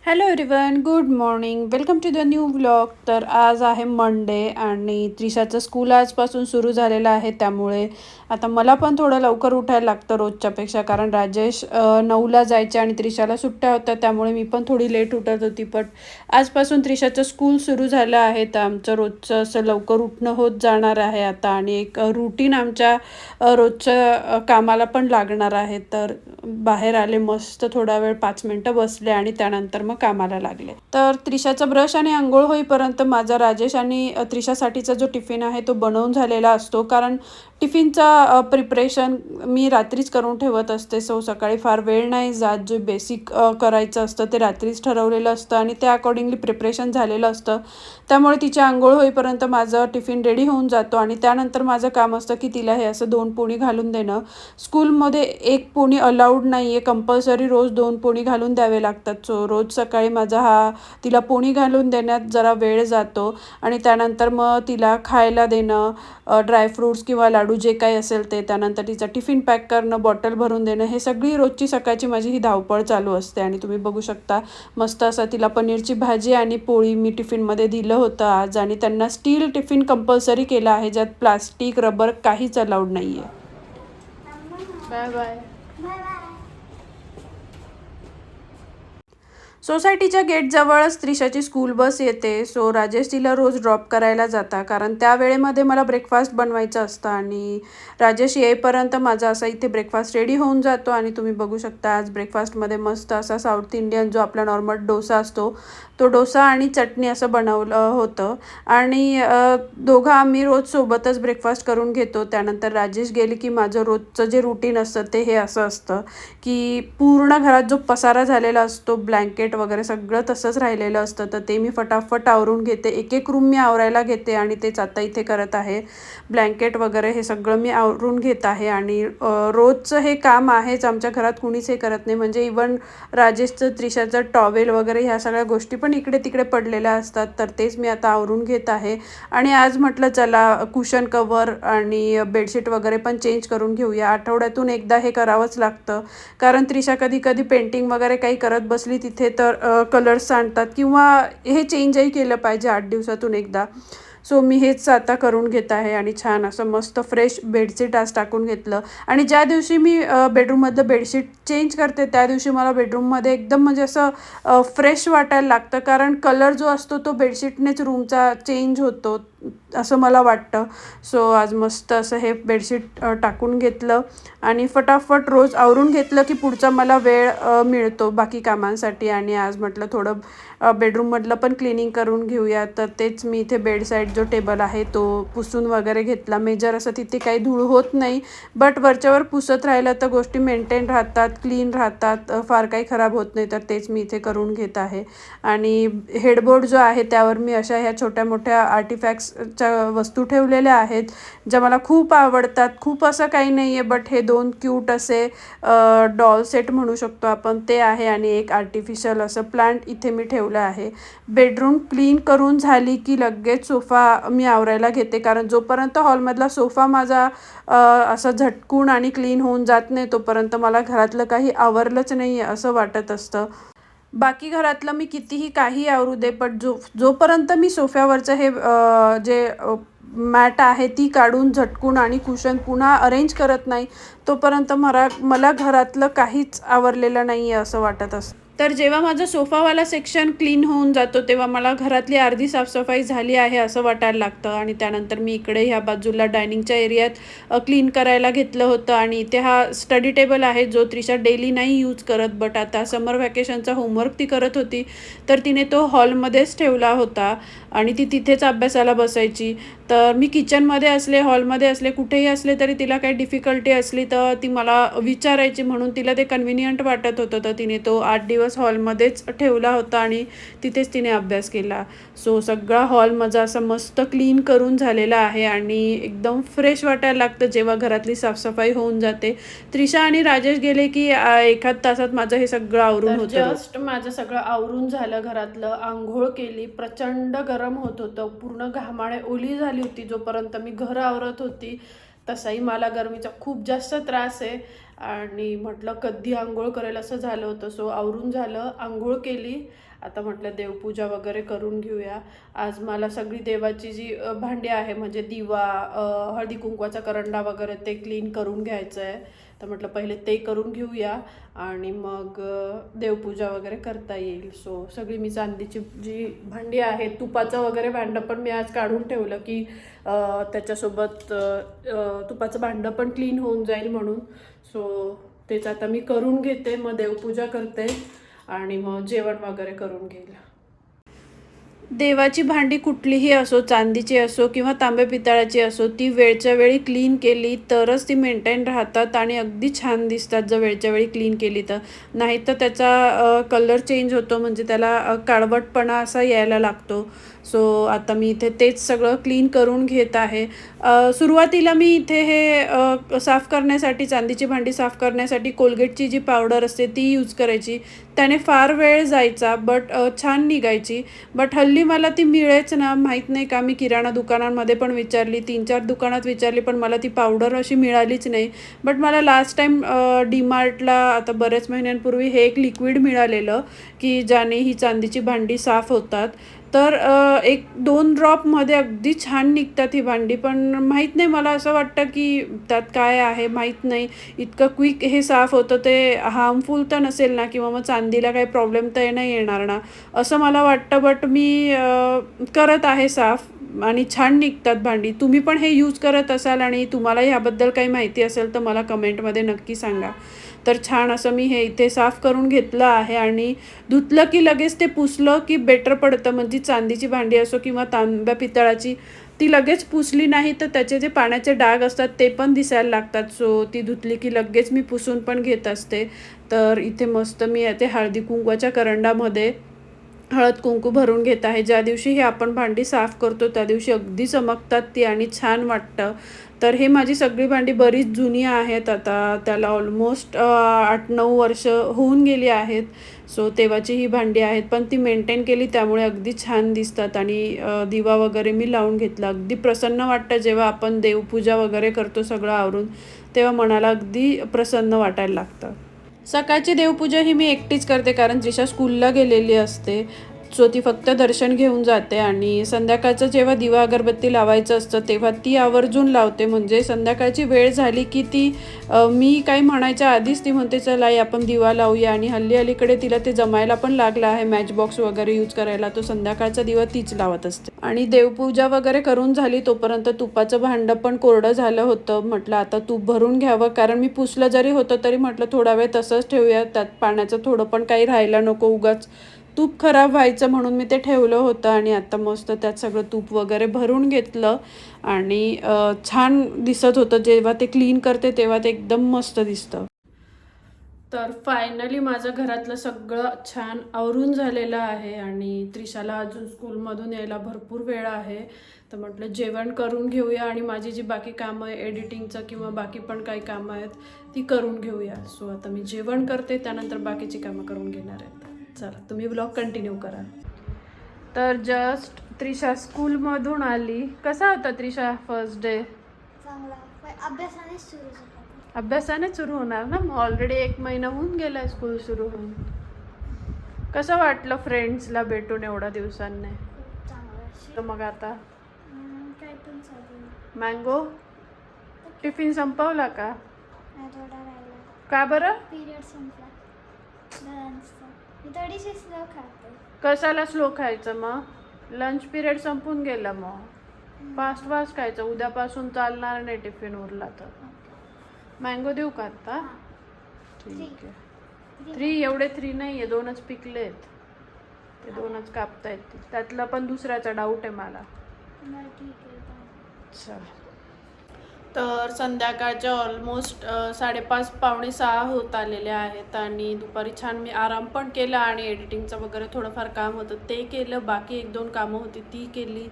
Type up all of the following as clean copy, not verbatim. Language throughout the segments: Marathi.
Hello everyone, good morning. Welcome to the new vlog. तर आज आहे मंडे आणि त्रिशाचं स्कूल आजपासून सुरू झालेलं आहे. त्यामुळे आता मला पण थोडं लवकर उठायला लागतं रोजच्यापेक्षा, कारण राजेश 9ला जायचे आणि त्रिशाला सुट्ट्या होत्या, त्यामुळे मी पण थोडी लेट उठत होती. पण आजपासून त्रिशाचं स्कूल सुरू झालं आहे, तर आमचं रोजचं असं लवकर उठणं होत जाणार आहे आता. आणि एक रूटीन आमच्या रोजच्या कामाला पण लागणार आहे. तर बाहेर आले, मस्त थोडा वेळ 5 मिनटं बसले आणि त्यानंतर मग कामाला लागले. तर त्रिशाचा ब्रश आणि आंघोळ होईपर्यंत माझा राजेश आणि त्रिशासाठीचा जो टिफिन आहे तो बनवून झालेला असतो, कारण टिफिनचा प्रिपरेशन मी रात्रीच करून ठेवत असते. सो सकाळी फार वेळ नाही जात. जे बेसिक करायचं असतं ते रात्रीच ठरवलेलं असतं आणि त्या अकॉर्डिंगली प्रिपरेशन झालेलं असतं. त्यामुळे तिची आंघोळ होईपर्यंत माझं टिफिन रेडी होऊन जातो आणि त्यानंतर माझं काम असतं की तिला हे असं 2 पोळी घालून देणं. स्कूलमध्ये 1 पोळी अलाउड नाही आहे, कंपल्सरी रोज 2 पोळी घालून द्यावे लागतात. सो रोज सकाळी माझा तिला पोळी घालून देण्यात जरा वेळ जातो आणि त्यानंतर मग तिला खायला देणं, ड्रायफ्रूट्स किंवा लाडू जे काही असेल ते, त्यानंतर तिचा टिफिन पॅक करणं, बॉटल भरून देणं, हे सगळी रोजची सकाळची माझी ही धावपळ चालू असते. आणि तुम्ही बघू शकता, मस्त असं तिला पनीरची भाजी आणि पोळी मी टिफिनमध्ये दिलं होतं आज. आणि त्यांना स्टील टिफिन कंपल्सरी केलं आहे, ज्यात प्लास्टिक, रबर काहीच अलाउड नाही आहे. Bye bye. सोसायटीच्या गेटजवळच त्रिशाची स्कूल बस येते. सो राजेश तिला रोज ड्रॉप करायला जाता, कारण त्या वेळेमध्ये मला ब्रेकफास्ट बनवायचं असतं आणि राजेश येईपर्यंत माझा असा इथे ब्रेकफास्ट रेडी होऊन जातो. आणि तुम्ही बघू शकता, आज ब्रेकफास्टमध्ये मस्त असा साऊथ इंडियन जो आपला नॉर्मल डोसा असतो तो डोसा आणि चटणी असं बनवलं होतं. आणि दोघं आम्ही रोज सोबतच ब्रेकफास्ट करून घेतो. त्यानंतर राजेश गेले की माझं रोजचं जे रुटीन असतं ते हे असं असतं की पूर्ण घरात जो पसारा झालेला असतो, ब्लँकेट वगैरे सगळं तसंच राहिलेलं असतं, तर ते मी फटाफट आवरून घेते. एक एक रूम मी आवरायला घेते आणि तेच आता इथे करत आहे. ब्लँकेट वगैरे हे सगळं मी आवरून घेत आहे. आणि रोजचं हे काम आहेच, आमच्या घरात कुणीच हे करत नाही. म्हणजे इवन राजेशचं, त्रिशाचं टॉवेल वगैरे ह्या सगळ्या गोष्टी पण इकडे तिकडे पडलेल्या असतात, तर तेच मी आता आवरून घेत आहे. आणि आज म्हटलं चला कुशन कवर आणि बेडशीट वगैरे पण चेंज करून घेऊया. आठवड्यातून एकदा हे करावंच लागतं, कारण त्रिशा कधी कधी पेंटिंग वगैरे काही करत बसली तिथे तर कलर्स सांडतात, किंवा हे चेंजही केलं पाहिजे 8 दिवसातून एकदा. सो मी हेच आता करून घेत आहे. आणि छान असं मस्त फ्रेश बेडशीट आज टाकून घेतलं. आणि ज्या दिवशी मी बेडरूममधलं बेडशीट चेंज करते त्या दिवशी मला बेडरूममध्ये एकदम म्हणजे असं फ्रेश वाटायला लागतं, कारण कलर जो असतो तो बेडशीटनेच रूमचा चेंज होतो असं मला वाटतं. सो आज मस्त असं हे बेडशीट टाकून घेतलं आणि फटाफट रोज आवरून घेतलं की पुढचा मला वेळ मिळतो बाकी कामांसाठी. आणि आज म्हटलं थोडं बेडरूममधलं पण क्लिनिंग करून घेऊया, तर तेच मी इथे बेड साईड जो टेबल आहे तो पुसून वगैरे घेतला. मेजर असं तिथे काही धूळ होत नाही, बट वरच्यावर पुसत राहिलं तर गोष्टी मेंटेन राहतात, क्लीन राहतात, फार काही खराब होत नाही, तर तेच मी इथे करून घेत आहे. आणि हेडबोर्ड जो आहे त्यावर मी अशा ह्या छोट्या मोठ्या आर्टिफॅक्ट्सच्या वस्तू ठेवलेल्या आहेत, ज्या मला खूप आवडतात. खूप असं काही नाही आहे, बट हे 2 क्यूट असे डॉल सेट म्हणू शकतो आपण, ते आहे. आणि एक आर्टिफिशियल असं प्लांट इथे मी ठेवलं आहे. बेडरूम क्लीन करून झाली की लगेच सोफा मी आवरायला घेते, कारण जोपर्यंत हॉलमधला सोफा माझा असं झटकून आणि क्लीन होऊन जात नाही तोपर्यंत मला घरातलं काही आवरलंच नाही आहे असं वाटत असतं. बाकी घरातलं मी कितीही काही आवरू दे, पण जोपर्यंत मी सोफ्यावरचं हे जे मॅट आहे ती काढून झटकून आणि कुशन पुन्हा अरेंज करत नाही तोपर्यंत मला घरातलं काहीच आवरलेलं नाही आहे असं वाटत असतं. तर जेव्हा माझा सोफावाला सेक्शन क्लीन होऊन जातो तेव्हा मला घरातली अर्धी साफसफाई झाली आहे असं वाटायला लागतं. आणि त्यानंतर मी इकडे ह्या बाजूला डायनिंगच्या एरियात क्लीन करायला घेतलं होतं. आणि इथे हा स्टडी टेबल आहे जो त्रिशा डेली नाही यूज करत, बट आता समर व्हॅकेशनचा होमवर्क ती करत होती तर तिने तो हॉलमध्येच ठेवला होता आणि ती तिथेच अभ्यासाला बसायची. तर मी किचनमध्ये असले, हॉलमध्ये असले, कुठेही असले तरी तिला काही डिफिकल्टी असली तर ती मला विचारायची, म्हणून तिला ते कन्व्हिनियंट वाटत होतं. तर तिने तो 8 दिवस हॉलमध्येच ठेवला होता आणि तिथेच तिने अभ्यास केला. सो सगळा हॉल माझा असं मस्त क्लीन करून झालेला आहे आणि एकदम फ्रेश वाटायला लागतं जेव्हा घरातली साफसफाई होऊन जाते. त्रिशा आणि राजेश गेले की 1 तासात माझं हे सगळं आवरून होतं. जस्ट माझं सगळं आवरून झालं, घरातलं आंघोळ केली. प्रचंड गरम होत होतं, पूर्ण घामाळे ओली झाली होती जोपर्यंत मी घर आवरत होती. तसाही मला गरमीचा खूप जास्त त्रास आहे आणि म्हटलं कधी आंघोळ करेल असं झालं होतं. सो आवरून झालं, आंघोळ केली. आता म्हटलं देवपूजा वगैरे करून घेऊया. आज मला सगळी देवाची जी भांडी आहे म्हणजे दिवा, हळदी कुंकवाचा करंडा वगैरे ते क्लीन करून घ्यायचं आहे. तर म्हटलं पहिले ते करून घेऊया आणि मग देवपूजा वगैरे करता येईल. सो सगळी मी चांदीची जी भांडी आहे, तुपाचं वगैरे भांडं पण मी आज काढून ठेवलं की त्याच्यासोबत तुपाचं भांडं पण क्लीन होऊन जाईल म्हणून. सो तेच आता मी करून घेते, मग देवपूजा करते आणि मग जेवण वगैरे करून घेईल. देवाची भांडी कुठलीही असो, चांदीची असो किंवा तांबे पितळाची असो, ती वेळच्या वेळी क्लीन केली तरच ती मेंटेन राहतात आणि अगदी छान दिसतात जर वेळच्या वेळी क्लीन केली तर. नाहीतर त्याचा कलर चेंज होतो, म्हणजे त्याला काळवटपणा असा यायला लागतो. सो आता मी इथे तेच सगळं क्लीन करून घेत आहे. सुरुवातीला मी इथे हे साफ करण्यासाठी, चांदीची भांडी साफ करण्यासाठी कोलगेटची जी पावडर असते ती यूज करायची. त्याने फार वेळ जायचा बट छान निघायची. बट हल्ली मला ती मिळेच ना, माहीत नाही का. मी किराणा दुकानांमध्ये पण विचारली, 3-4 दुकानात विचारली, पण मला ती पावडर अशी मिळालीच नाही. बट मला लास्ट टाईम डीमार्टला आता बऱ्याच महिन्यांपूर्वी हे एक लिक्विड मिळालेलं की ज्याने ही चांदीची भांडी साफ होतात. तर 1-2 ड्रॉपमध्ये अगदी छान निघतात ही भांडी. पण माहीत नाही, मला असं वाटतं की त्यात काय आहे माहीत नाही. इतकं क्विक हे साफ होतं, ते हार्मफुल तर नसेल ना, किंवा मग चांदीला काही प्रॉब्लेम तर नाही येणार ना असं मला वाटतं. बट मी करत आहे साफ आणि छान निघतात भांडी. तुम्ही पण हे यूज करत असाल आणि तुम्हाला ह्याबद्दल काही माहिती असेल तर मला कमेंटमध्ये नक्की सांगा. तर छान असं मी हे इथे साफ करून घेतलं आहे आणि धुतलं की लगेच ते पुसलं की बेटर पडतं. म्हणजे चांदीची भांडी असो किंवा तांब्या पितळाची, ती लगेच पुसली नाही तर त्याचे जे पाण्याचे डाग असतात ते पण दिसायला लागतात. सो ती धुतली की लगेच मी पुसून पण घेत असते. तर इथे मस्त मी ते हळदी कुंकवाच्या करंडामध्ये हळद कुंकू भरून घेत आहे. ज्या दिवशी हे आपण भांडी साफ करतो त्या दिवशी अगदी चमकतात ती आणि छान वाटतं. तर हे माझी सगळी भांडी बरीच जुनी आहेत, आता त्याला ऑलमोस्ट 8-9 वर्ष होऊन गेली आहेत. सो तेव्हाची ही भांडी आहेत, पण ती मेंटेन केली त्यामुळे अगदी छान दिसतात. आणि दिवा वगैरे मी लावून घेतला. अगदी प्रसन्न वाटतं जेव्हा आपण देवपूजा वगैरे करतो सगळं आवरून, तेव्हा मनाला अगदी प्रसन्न वाटायला लागतं. सकाळची देवपूजा ही मी एकटीच करते कारण त्रिशा स्कूलला गेलेली असते. सो ती फक्त दर्शन घेऊन जाते आणि संध्याकाळचं जेव्हा दिवा अगरबत्ती लावायचं असतं तेव्हा ती आवर्जून लावते. म्हणजे संध्याकाळची वेळ झाली की ती मी काही म्हणायच्या आधीच ती म्हणते चला आपण दिवा लावूया. आणि अलीकडे तिला ते जमायला पण लागलं आहे, मॅच बॉक्स वगैरे यूज करायला. तो संध्याकाळचा दिवा तीच लावत असते. आणि देवपूजा वगैरे करून झाली तोपर्यंत तुपाचं भांडं पण कोरडं झालं होतं. म्हटलं आता तूप भरून घ्यावं, कारण मी पुसलं जरी होतं तरी म्हटलं थोडा वेळ तसंच ठेवूया, त्यात पाण्याचं थोडं पण काही राहायला नको, उगाच तूप खराब व्हायचं म्हणून मी ते ठेवलं होतं. आणि आता मस्त त्यात सगळं तूप वगैरे भरून घेतलं आणि छान दिसत होतं. जेव्हा ते क्लीन करते तेव्हा ते एकदम मस्त दिसतं. तर फायनली माझं घरातलं सगळं छान आवरून झालेलं आहे आणि त्रिशाला अजून स्कूलमधून यायला भरपूर वेळ आहे. तर म्हटलं जेवण करून घेऊया आणि माझी जी बाकी कामं आहे एडिटिंगचं किंवा बाकी पण काही कामं आहेत ती करून घेऊया. सो आता मी जेवण करते, त्यानंतर बाकीची कामं करून घेणार आहेत. चला तुम्ही व्लॉग कंटिन्यू करा. तर जस्ट त्रिशा स्कूलमधून आली. कसा होता त्रिशा फर्स्ट डे? चांगला, अभ्यासाने सुरू होणार ना, मग ऑलरेडी 1 महिना होऊन गेला स्कूल सुरू होऊन. कसं वाटलं फ्रेंड्सला भेटून एवढ्या दिवसांनी? तर मग आता काय पण चालू. मँगो टिफिन संपवला का? थोडा राहिला. का बरं? पिरियड संपला लंचचा. मी थोडीशी स्लो खाते. कशाला स्लो खायचं मग? लंच पिरियड संपून गेला, मग फास्ट खायचं. उद्यापासून चालणार नाही टिफिन उरला तर. मँगो देऊ का आता? ठीक आहे. 3 एवढे 3 नाही आहे, 2च पिकलेत. ते 2च कापता येतील. त्यातला पण दुसऱ्याचा डाऊट आहे मला. चल. तर संध्याकाळच्या ऑलमोस्ट 5:30-5:45 होत आलेले आहेत आणि दुपारी छान मी आराम पण केला आणि एडिटिंगचं वगैरे थोडंफार काम होतं ते केलं. बाकी 1-2 कामं होती ती केली.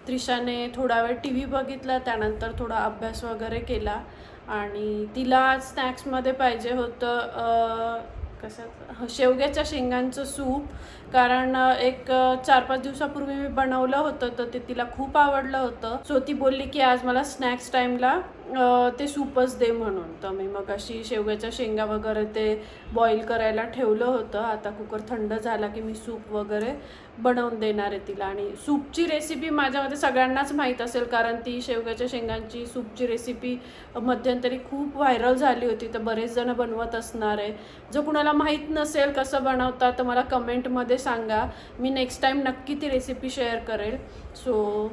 त्रिशाने थोडा वेळ TV बघितला, त्यानंतर थोडा अभ्यास वगैरे केला. आणि तिला स्नॅक्समध्ये पाहिजे होतं शेवग्याच्या शेंगांचं सूप, कारण एक 4-5 दिवसापूर्वी मी बनवलं होतं तर ते तिला खूप आवडलं होतं. सो ती बोलली की आज मला स्नॅक्स टाईमला ते सूपच दे म्हणून. तर मी मग अशी शेवग्याच्या शेंगा वगैरे ते बॉईल करायला ठेवलं होतं. आता कुकर थंड झाला की मी सूप वगैरे बनवून देणार आहे तिला. आणि सूपची रेसिपी माझ्यामध्ये सगळ्यांनाच माहीत असेल, कारण ती शेवग्याच्या शेंगांची सूपची रेसिपी मध्यंतरी खूप व्हायरल झाली होती, तर बरेच जण बनवत असणार आहे. जर कुणाला माहीत नसेल कसं बनवतात तर मला कमेंटमध्ये सांगा, मी नेक्स्ट टाईम नक्की ती रेसिपी शेअर करेल. सो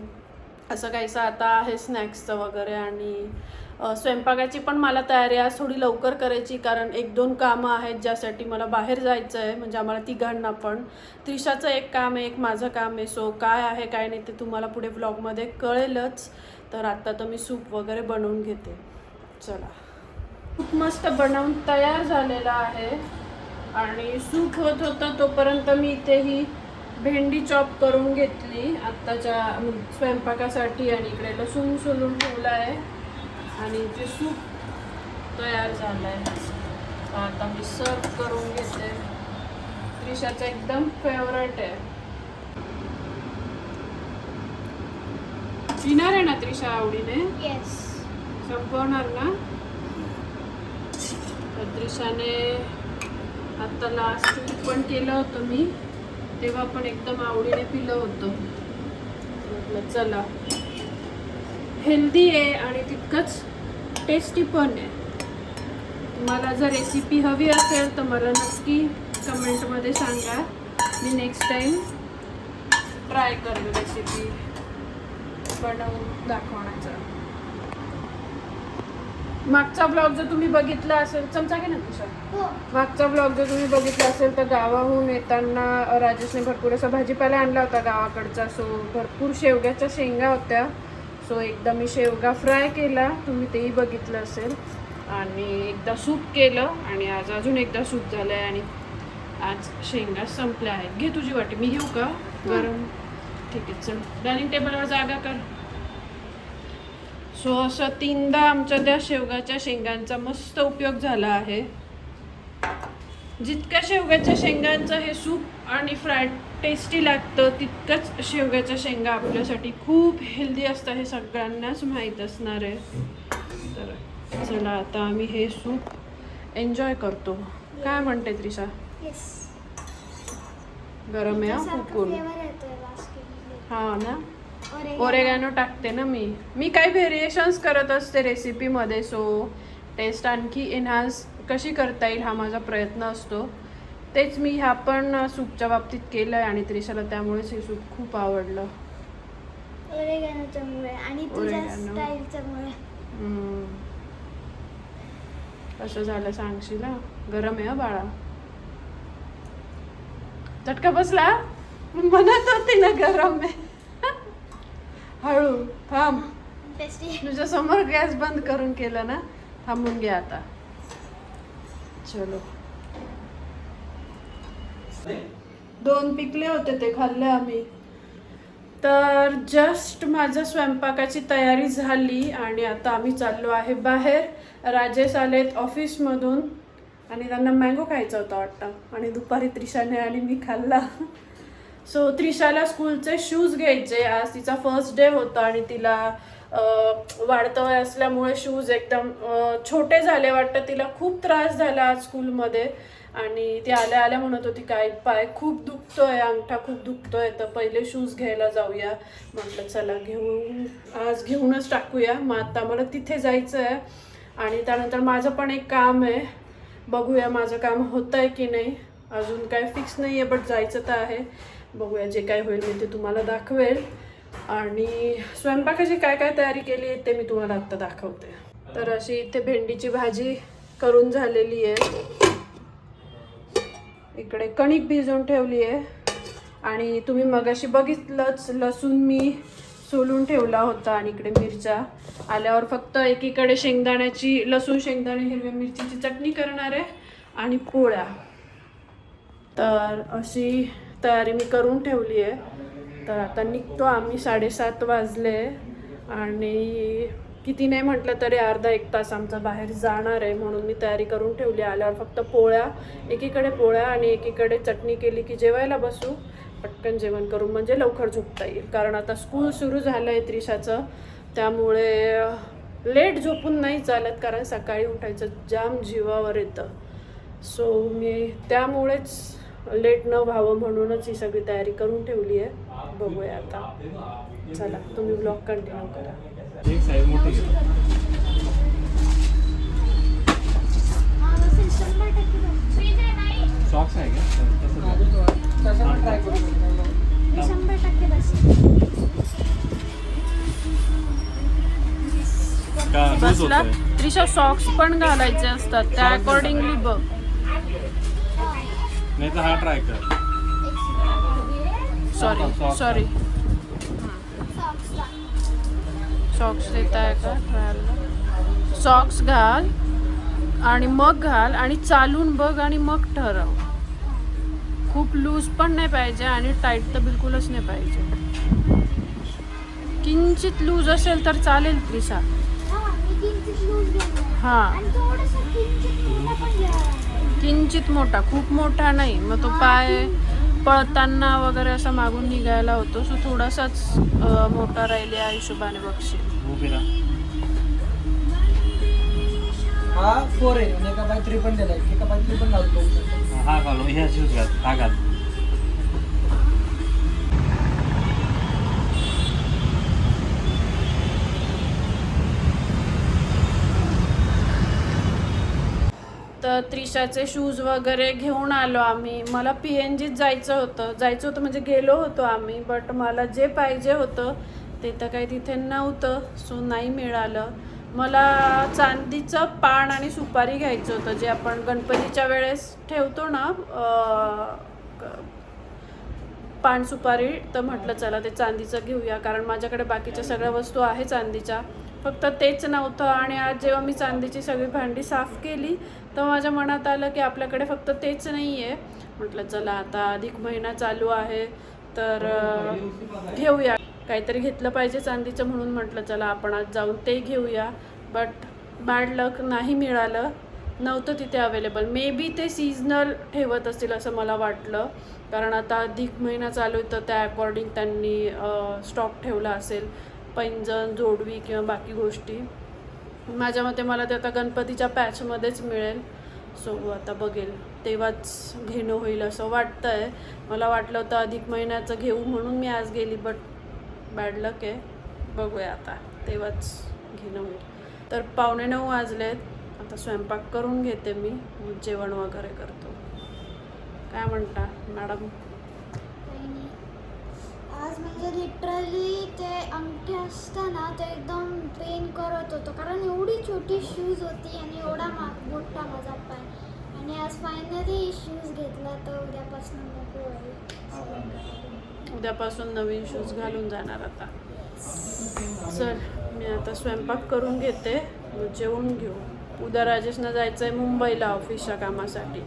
असं काहीसं आता आहे स्नॅक्सचं वगैरे. आणि स्वयंपाकाची पण मला तयारी आज थोडी लवकर करायची, कारण 1-2 कामं आहेत ज्यासाठी मला बाहेर जायचं आहे, म्हणजे आम्हाला तिघांना पण. त्रिशाचं एक काम आहे, एक माझं काम आहे. सो काय आहे काय नाही ते तुम्हाला पुढे व्लॉगमध्ये कळेलच. तर आत्ता तर मी सूप वगैरे बनवून घेते. चला, खूप मस्त बनवून तयार झालेला आहे. आणि सूप होत होतं तोपर्यंत मी इथेही भेंडी चॉप करून घेतली आत्ताच्या स्वयंपाकासाठी. आणि इकडे लसूण सोलून ठेवला आहे. आणि ते सूप तयार झालं आहे. आता मी सर्व करून घेते. त्रिशाचं एकदम फेवरेट आहे. पिणार आहे ना त्रिशा आवडीने? येस. संपवणार ना? तर त्रिशाने आत्ता लास्ट पण केलं होतं मी, तेव्हा पण एकदम आवडीने पिलं होतं. म्हटलं चला, हेल्दी आहे आणि तितकंच टेस्टी पण आहे. तुम्हाला जर रेसिपी हवी असेल तर मला नक्की कमेंटमध्ये सांगा. मी नेक्स्ट टाईम ट्राय करेन रेसिपी बनवून दाखवण्याचा. मागचा ब्लॉग जर तुम्ही बघितला असेल, चमचा घे ना तुझा. हो. मागचा ब्लॉग जर तुम्ही बघितला असेल तर गावाहून येताना राजेशने भरपूर असा भाजीपाला आणला होता गावाकडचा. सो भरपूर शेवग्याच्या शेंगा होत्या. सो एकदा मी शेवगा फ्राय केला, तुम्ही तेही बघितलं असेल. आणि एकदा सूप केलं आणि आज अजून एकदा सूप झालं आहे. आणि आज शेंगा संपल्या आहेत. घे तुझी वाटी, मी घेऊ का गरम? ठीक आहे, चल डायनिंग टेबलवर जागा कर. सो असं 3दा आमच्या त्या शेवगाच्या शेंगांचा मस्त उपयोग झाला आहे. जितक्या शेवग्याच्या शेंगांचं हे सूप आणि फ्राय टेस्टी लागतं, तितकंच शेवग्याच्या शेंगा आपल्यासाठी खूप हेल्दी असतं, हे सगळ्यांनाच माहीत असणार आहे. तर चला आता आम्ही हे सूप एन्जॉय करतो. काय म्हणते त्रिशा? येस. गरम आहे हा खूप. फ्लेवर येतोय बास्केटमध्ये. हा ना, ओरेगानो टाकते ना मी काही व्हेरिएशन्स करत असते रेसिपीमध्ये. सो टेस्ट आणखी एनहान्स कशी करता येईल हा माझा प्रयत्न असतो. तेच मी ह्या पण सूपच्या बाबतीत केलं आहे. आणि त्रिशाला त्यामुळेच हे सूप खूप आवडलं. ओरेगानोच्यामुळे आणि तुझ्या ओरेगानो. स्टाईलच्यामुळे. कसं झालं सांगशील? गरम आहे बाळा. झटका बसला? म्हणत होती ना गरम आहे. हळू थांब, टेस्टी. तुझ्या समोर गॅस बंद करून केलं ना, थांबून घ्या आता. चलो, 2 पिकले होते ते खाल्ले आम्ही. तर जस्ट माझं स्वयंपाकाची तयारी झाली आणि आता आम्ही चाललो आहे बाहेर. राजेश आलेत ऑफिसमधून आणि त्यांना मँगो खायचा होता वाटतं. आणि दुपारी त्रिशाने आणि मी खाल्ला. सो त्रिशाला स्कूलचे शूज घ्यायचे. आज तिचा फर्स्ट डे होता आणि तिला वाढतं वय असल्यामुळे शूज एकदम छोटे झाले वाटतं. तिला खूप त्रास झाला आज स्कूलमध्ये. आणि ती आल्या आल्या म्हणत होती काय पाय खूप दुखतोय, अंगठा खूप दुखतोय, तर पहिले शूज घ्यायला जाऊया. म्हटलं चला आज घेऊनच टाकूया. मग आता मला तिथे जायचं आहे आणि त्यानंतर माझं पण एक काम आहे. बघूया माझं काम होतं आहे की नाही, अजून काय फिक्स नाही आहे, बट जायचं तर आहे. बघूया, जे काय होईल मी ते तुम्हाला दाखवेल. आणि स्वयंपाकाची काय काय तयारी केली आहे ते मी तुम्हाला आत्ता दाखवते. तर अशी इथे भेंडीची भाजी करून झालेली आहे. इकडे कणिक भिजवून ठेवली आहे. आणि तुम्ही मगाशी बघितलंच, लसूण मी सोलून ठेवला होता. आणि इकडे मिरच्या आल्यावर फक्त एकीकडे शेंगदाण्याची, लसूण शेंगदाणे हिरव्या मिरचीची चटणी करणार आहे आणि पोळ्या. तर अशी तयारी मी करून ठेवली आहे. तर आता निघतो आम्ही. 7:30 वाजले आणि किती नाही म्हटलं तरी अर्धा-1 तास आमचा बाहेर जाणार आहे, म्हणून मी तयारी करून ठेवली. आल्यावर फक्त पोळ्या, एकीकडे पोळ्या आणि एकीकडे चटणी केली की जेवायला बसू. पटकन जेवण करून म्हणजे लवकर झोपता येईल, कारण आता स्कूल सुरू झालं आहे त्रिशाचं. त्यामुळे लेट झोपून नाही चालत कारण सकाळी उठायचं जाम जीवावर येतं. सो मी त्यामुळेच लेट न व्हावं म्हणूनच ही सगळी तयारी करून ठेवली आहे. बघूया आता. चला तुम्ही ब्लॉग कंटिन्यू करा. एक साईज मोठी घे. सॉक्स आहे का? तसं द्या. का लूज बसला होतोय? त्रिशा सॉक्स पण घालायचे असतात त्या अकॉर्डिंगली बघ. नाही तर हा ट्राय कर. सॉरी सॉक्स देत आहे का ट्रायलला? सॉक्स घाल आणि मग घाल आणि चालून बघ आणि मग ठरव. खूप लूज पण नाही पाहिजे आणि टाईट तर बिलकुलच नाही पाहिजे. किंचित लूज असेल तर चालेल त्रिशा. हां किंचित मोठा, खूप मोठा नाही. मग तो पाय पळताना वगैरे असा मागून निघायला होतो. सो थोडासाच मोठा राहिले या हिशोबाने बघशील. उभी राहा. हा 4 आहे आणि एका बाय 3 पण दिलाय. एका बाय 3 पण घालतो. हा घालू. ह्या शूज घाल. हा घाल. तर त्रिशाचे शूज वगैरे घेऊन आलो आम्ही. मला PNGत जायचं होतं म्हणजे गेलो होतो आम्ही. बट मला जे पाहिजे होतं ते तर काही तिथे नव्हतं. सो नाही मिळालं. मला चांदीचं पान आणि सुपारी घ्यायचं होतं जे आपण गणपतीच्या वेळेस ठेवतो ना, पान सुपारी. तर म्हटलं चला ते चांदीचं घेऊया कारण माझ्याकडे बाकीच्या सगळ्या वस्तू आहे चांदीच्या, फक्त तेच नव्हतं. आणि आज जेव्हा मी चांदीची सगळी भांडी साफ केली तर माझ्या मनात आलं की आपल्याकडे फक्त तेच नाही आहे. म्हटलं चला आता अधिक महिना चालू आहे तर घेऊया, काहीतरी घेतलं पाहिजे चांदीचं. म्हणून म्हटलं चला आपण आज जाऊन ते घेऊया. बट बॅड लक, नाही मिळालं, नव्हतं तिथे अवेलेबल. मे बी ते सीजनल ठेवत असतील असं मला वाटलं कारण आता अधिक महिना चालू आहे तर त्या अकॉर्डिंग त्यांनी स्टॉक ठेवला असेल. पैंजण, जोडवी किंवा बाकी गोष्टी. माझ्या मते मला ते आता गणपतीच्या पॅचमध्येच मिळेल. सो आता बघेल तेव्हाच घेणं होईल असं वाटतं आहे. मला वाटलं होतं अधिक महिन्याचं घेऊ म्हणून मी आज गेली, बट बॅड लक आहे. बघूया आता तेव्हाच घेणं होईल. तर 8:45 वाजलेत. आता स्वयंपाक करून घेते मी, जेवण वगैरे करतो. काय म्हणता मॅडम? आज म्हणजे लिटरली ते अंगठी असतं ना ते एकदम पेन करत होतं कारण एवढी छोटी शूज होती आणि एवढा मोठा माझा पाय. आणि आज फायनली शूज घेतला तर उद्यापासून नको होईल. उद्यापासून नवीन शूज घालून जाणार आता. चल मी आता स्वयंपाक करून घेते, जेवून घेऊ. उद्या राजेशनं जायचं आहे मुंबईला ऑफिसच्या कामासाठी.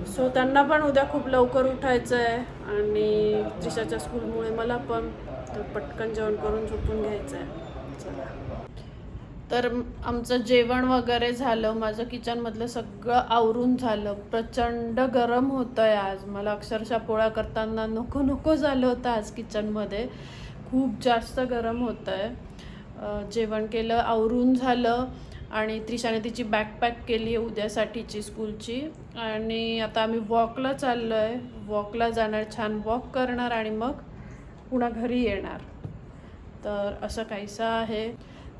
सो त्यांना पण उद्या खूप लवकर उठायचं आहे आणि त्रिशाच्या स्कूलमुळे मला पण. तर पटकन जेवण करून झोपून घ्यायचं आहे. चला. तर आमचं जेवण वगैरे झालं. माझं किचनमधलं सगळं आवरून झालं. प्रचंड गरम होतं आहे आज. मला अक्षरशः पोळ्या करताना नको झालं होतं आज किचनमध्ये. खूप जास्त गरम होतं आहे. जेवण केलं, आवरून झालं आणि त्रिशाने तिची बॅग पॅक केली आहे उद्यासाठीची स्कूलची. आणि आता आम्ही वॉकला चाललो आहे. वॉकला जाणार, छान वॉक करणार आणि मग पुन्हा घरी येणार. तर असं काहीसं आहे.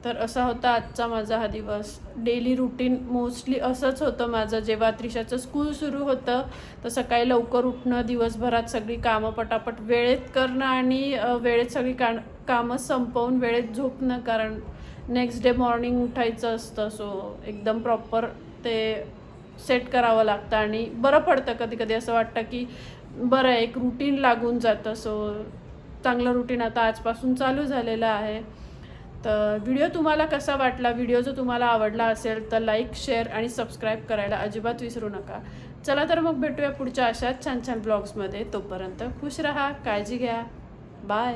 तर असा होता आजचा माझा हा दिवस. डेली रुटीन मोस्टली असंच होतं माझं. जेव्हा त्रिशाचं स्कूल सुरू होतं तर सकाळी लवकर उठणं, दिवसभरात सगळी कामं पटापट वेळेत करणं आणि वेळेत सगळी कामं संपवून वेळेत झोपणं कारण नेक्स्ट डे मॉर्निंग उठायचं असतं. सो एकदम प्रॉपर ते सेट करावं लागतं आणि बरं पडतं. कधी असं वाटतं की बरं एक रुटीन लागून जातं. सो चांगलं रुटीन आता आजपासून चालू झालेलं आहे. तर व्हिडिओ तुम्हाला कसा वाटला? व्हिडिओ जर तुम्हाला आवडला असेल तर लाईक, शेअर आणि सबस्क्राईब करायला अजिबात विसरू नका. चला तर मग भेटूया पुढच्या अशाच छान ब्लॉग्समध्ये. तोपर्यंत खुश राहा, काळजी घ्या. बाय.